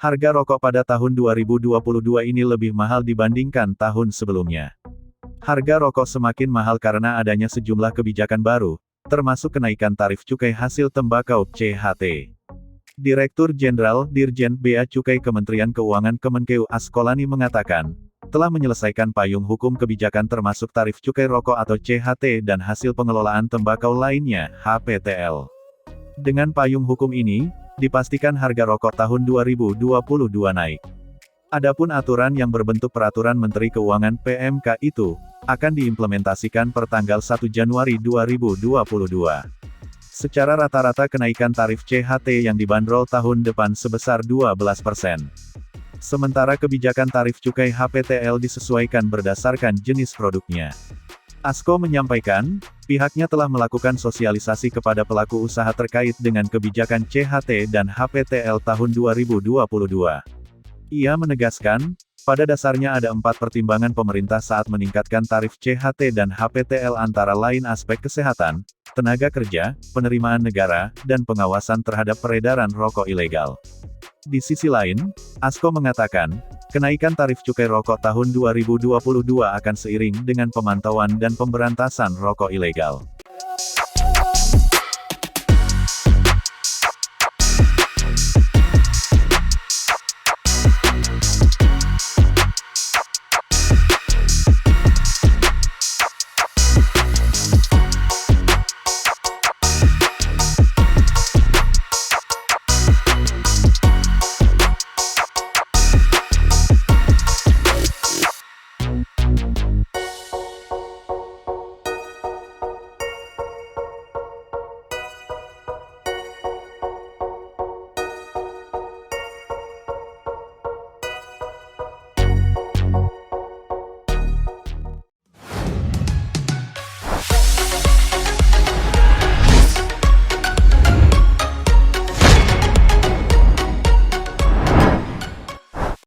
Harga rokok pada tahun 2022 ini lebih mahal dibandingkan tahun sebelumnya. Harga rokok semakin mahal karena adanya sejumlah kebijakan baru, termasuk kenaikan tarif cukai hasil tembakau (CHT). Direktur Jenderal Dirjen Bea Cukai Kementerian Keuangan Kemenkeu Askolani mengatakan, telah menyelesaikan payung hukum kebijakan termasuk tarif cukai rokok atau CHT dan hasil pengelolaan tembakau lainnya (HPTL). Dengan payung hukum ini, dipastikan harga rokok tahun 2022 naik. Adapun aturan yang berbentuk Peraturan Menteri Keuangan (PMK) itu akan diimplementasikan per tanggal 1 Januari 2022. Secara rata-rata kenaikan tarif CHT yang dibanderol tahun depan sebesar 12%. Sementara kebijakan tarif cukai HPTL disesuaikan berdasarkan jenis produknya. Asko menyampaikan, pihaknya telah melakukan sosialisasi kepada pelaku usaha terkait dengan kebijakan CHT dan HPTL tahun 2022. Ia menegaskan, pada dasarnya ada 4 pertimbangan pemerintah saat meningkatkan tarif CHT dan HPTL antara lain aspek kesehatan, tenaga kerja, penerimaan negara, dan pengawasan terhadap peredaran rokok ilegal. Di sisi lain, Asko mengatakan, kenaikan tarif cukai rokok tahun 2022 akan seiring dengan pemantauan dan pemberantasan rokok ilegal.